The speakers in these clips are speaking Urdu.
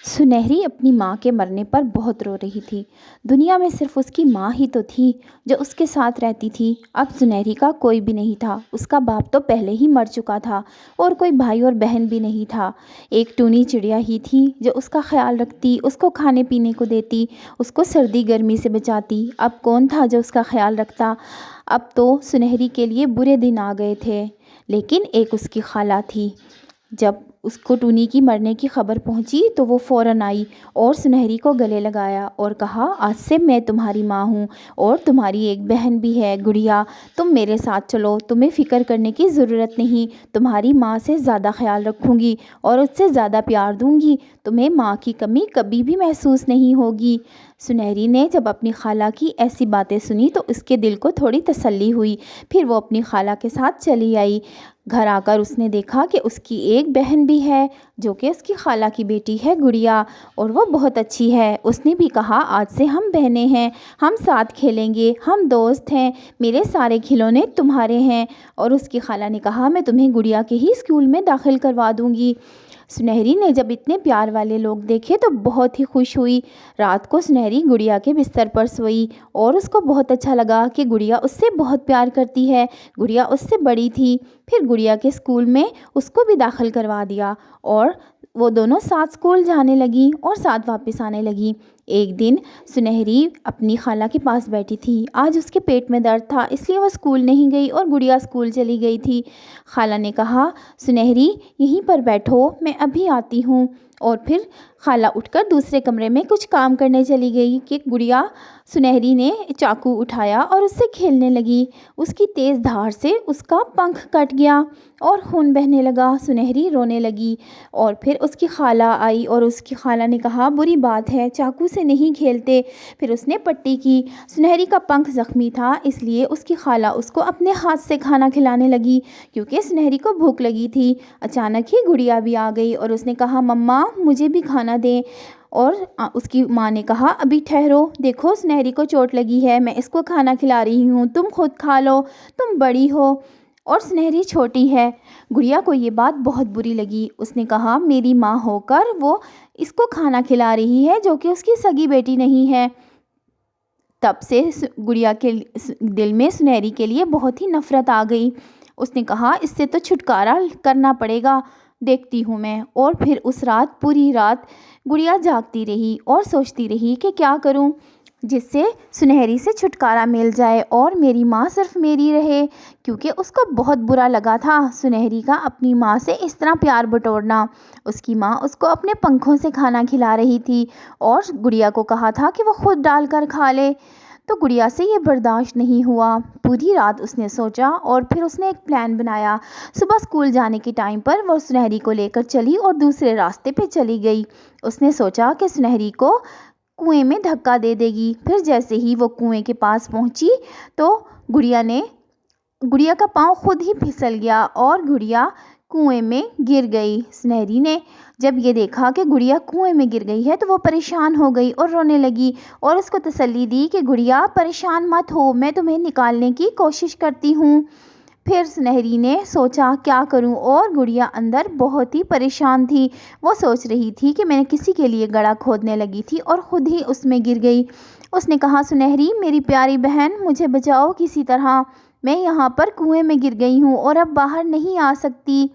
سنہری اپنی ماں کے مرنے پر بہت رو رہی تھی۔ دنیا میں صرف اس کی ماں ہی تو تھی جو اس کے ساتھ رہتی تھی۔ اب سنہری کا کوئی بھی نہیں تھا۔ اس کا باپ تو پہلے ہی مر چکا تھا اور کوئی بھائی اور بہن بھی نہیں تھا۔ ایک ٹونی چڑیا ہی تھی جو اس کا خیال رکھتی، اس کو کھانے پینے کو دیتی، اس کو سردی گرمی سے بچاتی۔ اب کون تھا جو اس کا خیال رکھتا؟ اب تو سنہری کے لیے برے دن آ گئے تھے۔ لیکن ایک اس کی خالہ تھی۔ جب اس کو ٹونی کی مرنے کی خبر پہنچی تو وہ فوراً آئی اور سنہری کو گلے لگایا اور کہا، آج سے میں تمہاری ماں ہوں اور تمہاری ایک بہن بھی ہے گڑیا، تم میرے ساتھ چلو، تمہیں فکر کرنے کی ضرورت نہیں، تمہاری ماں سے زیادہ خیال رکھوں گی اور اس سے زیادہ پیار دوں گی، تمہیں ماں کی کمی کبھی بھی محسوس نہیں ہوگی۔ سنہری نے جب اپنی خالہ کی ایسی باتیں سنی تو اس کے دل کو تھوڑی تسلی ہوئی۔ پھر وہ اپنی خالہ کے ساتھ چلی آئی۔ گھر آ کر اس نے دیکھا کہ اس کی ایک بہن بھی ہے جو کہ اس کی خالہ کی بیٹی ہے گڑیا، اور وہ بہت اچھی ہے۔ اس نے بھی کہا، آج سے ہم بہنیں ہیں، ہم ساتھ کھیلیں گے، ہم دوست ہیں، میرے سارے کھلونے تمہارے ہیں۔ اور اس کی خالہ نے کہا، میں تمہیں گڑیا کے ہی اسکول میں داخل کروا دوں گی۔ سنہری نے جب اتنے پیار والے لوگ دیکھے تو بہت ہی خوش ہوئی۔ رات کو سنہری گڑیا کے بستر پر سوئی اور اس کو بہت اچھا لگا کہ گڑیا اس سے بہت پیار کرتی ہے۔ گڑیا اس سے بڑی تھی۔ پھر گڑیا کے اسکول میں اس کو بھی داخل کروا دیا اور وہ دونوں ساتھ اسکول جانے لگیں اور ساتھ واپس آنے لگیں۔ ایک دن سنہری اپنی خالہ کے پاس بیٹھی تھی۔ آج اس کے پیٹ میں درد تھا، اس لیے وہ اسکول نہیں گئی اور گڑیا اسکول چلی گئی تھی۔ خالہ نے کہا، سنہری یہیں پر بیٹھو، میں ابھی آتی ہوں۔ اور پھر خالہ اٹھ کر دوسرے کمرے میں کچھ کام کرنے چلی گئی کہ گڑیا سنہری نے چاقو اٹھایا اور اس سے کھیلنے لگی۔ اس کی تیز دھار سے اس کا پنکھ کٹ گیا اور خون بہنے لگا۔ سنہری رونے لگی اور پھر اس کی خالہ آئی اور اس کی خالہ نے کہا، بری بات ہے، چاقو سے نہیں کھیلتے۔ پھر اس نے پٹی کی۔ سنہری کا پنکھ زخمی تھا، اس لیے اس کی خالہ اس کو اپنے ہاتھ سے کھانا کھلانے لگی کیونکہ سنہری کو بھوک لگی تھی۔ اچانک ہی گڑیا بھی آ گئی اور اس نے کہا، مما مجھے بھی کھانا دیں۔ اور اس کی ماں نے کہا، ابھی ٹھہرو، دیکھو سنہری کو چوٹ لگی ہے، میں اس کو کھانا کھلا رہی ہوں، تم خود کھا لو، تم بڑی ہو اور سنہری چھوٹی ہے۔ گڑیا کو یہ بات بہت بری لگی۔ اس نے کہا، میری ماں ہو کر وہ اس کو کھانا کھلا رہی ہے جو کہ اس کی سگی بیٹی نہیں ہے۔ تب سے گڑیا کے دل میں سنہری کے لیے بہت ہی نفرت آ گئی۔ اس نے کہا، اس سے تو چھٹکارا کرنا پڑے گا، دیکھتی ہوں میں۔ اور پھر اس رات پوری رات گڑیا جاگتی رہی اور سوچتی رہی کہ کیا کروں جس سے سنہری سے چھٹکارا مل جائے اور میری ماں صرف میری رہے، کیونکہ اس کو بہت برا لگا تھا سنہری کا اپنی ماں سے اس طرح پیار بٹورنا۔ اس کی ماں اس کو اپنے پنکھوں سے کھانا کھلا رہی تھی اور گڑیا کو کہا تھا کہ وہ خود ڈال کر کھا لے، تو گڑیا سے یہ برداشت نہیں ہوا۔ پوری رات اس نے سوچا اور پھر اس نے ایک پلان بنایا۔ صبح اسکول جانے کے ٹائم پر وہ سنہری کو لے کر چلی اور دوسرے راستے پہ چلی گئی۔ اس نے سوچا کہ سنہری کو کنویں میں دھکا دے دے گی۔ پھر جیسے ہی وہ کنویں کے پاس پہنچی تو گڑیا کا پاؤں خود ہی پھسل گیا اور گڑیا کنویں میں گر گئی۔ سنہری نے جب یہ دیکھا کہ گڑیا کنویں میں گر گئی ہے تو وہ پریشان ہو گئی اور رونے لگی اور اس کو تسلی دی کہ گڑیا پریشان مت ہو، میں تمہیں نکالنے کی کوشش کرتی ہوں۔ پھر سنہری نے سوچا کیا کروں، اور گڑیا اندر بہت ہی پریشان تھی۔ وہ سوچ رہی تھی کہ میں نے کسی کے لیے گڑھا کھودنے لگی تھی اور خود ہی اس میں گر گئی۔ اس نے کہا، سنہری میری پیاری بہن مجھے بچاؤ کسی طرح، میں یہاں پر کنویں میں گر گئی ہوں اور اب باہر نہیں آ سکتی۔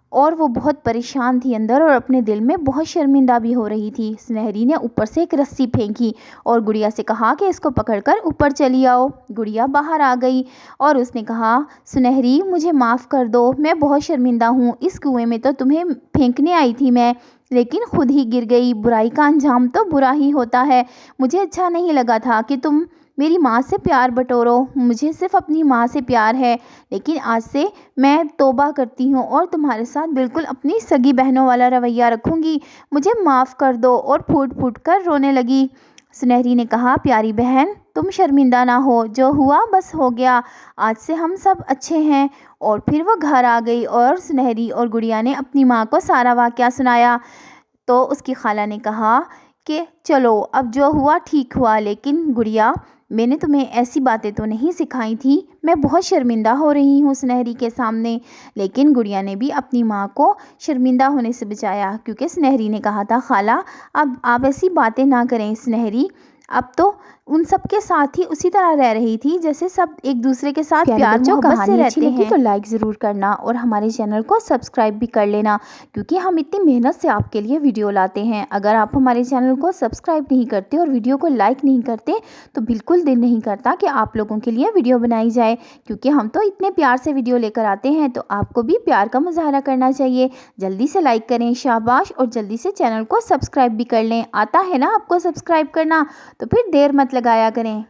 اور وہ بہت پریشان تھی اندر اور اپنے دل میں بہت شرمندہ بھی ہو رہی تھی۔ سنہری نے اوپر سے ایک رسی پھینکی اور گڑیا سے کہا کہ اس کو پکڑ کر اوپر چلی آؤ۔ گڑیا باہر آ گئی اور اس نے کہا، سنہری مجھے معاف کر دو، میں بہت شرمندہ ہوں، اس کنویں میں تو تمہیں پھینکنے آئی تھی میں، لیکن خود ہی گر گئی، برائی کا انجام تو برا ہی ہوتا ہے، مجھے اچھا نہیں لگا تھا کہ تم میری ماں سے پیار بٹورو، مجھے صرف اپنی ماں سے پیار ہے، لیکن آج سے میں توبہ کرتی ہوں اور تمہارے ساتھ بالکل اپنی سگی بہنوں والا رویہ رکھوں گی، مجھے معاف کر دو، اور پھوٹ پھوٹ کر رونے لگی۔ سنہری نے کہا، پیاری بہن تم شرمندہ نہ ہو، جو ہوا بس ہو گیا، آج سے ہم سب اچھے ہیں۔ اور پھر وہ گھر آ گئی اور سنہری اور گڑیا نے اپنی ماں کو سارا واقعہ سنایا تو اس کی خالہ نے کہا کہ چلو اب جو ہوا ٹھیک ہوا، لیکن گڑیا میں نے تمہیں ایسی باتیں تو نہیں سکھائی تھی، میں بہت شرمندہ ہو رہی ہوں سنہری کے سامنے۔ لیکن گڑیا نے بھی اپنی ماں کو شرمندہ ہونے سے بچایا، کیونکہ سنہری نے کہا تھا خالہ اب آپ ایسی باتیں نہ کریں۔ سنہری اب تو ان سب کے ساتھ ہی اسی طرح رہ رہی تھی جیسے سب ایک دوسرے کے ساتھ پیار محبت سے رہتے ہیں۔ تو لائک ضرور کرنا اور ہمارے چینل کو سبسکرائب بھی کر لینا، کیونکہ ہم اتنی محنت سے آپ کے لیے ویڈیو لاتے ہیں۔ اگر آپ ہمارے چینل کو سبسکرائب نہیں کرتے اور ویڈیو کو لائک نہیں کرتے تو بالکل دل نہیں کرتا کہ آپ لوگوں کے لیے ویڈیو بنائی جائے، کیونکہ ہم تو اتنے پیار سے ویڈیو لے کر آتے ہیں، تو آپ کو بھی پیار کا مظاہرہ کرنا چاہیے۔ جلدی سے لائک کریں، شاباش، اور جلدی سے چینل کو سبسکرائب بھی کر لیں۔ آتا ہے نا آپ کو سبسکرائب کرنا، تو پھر دیر مت لگایا کریں۔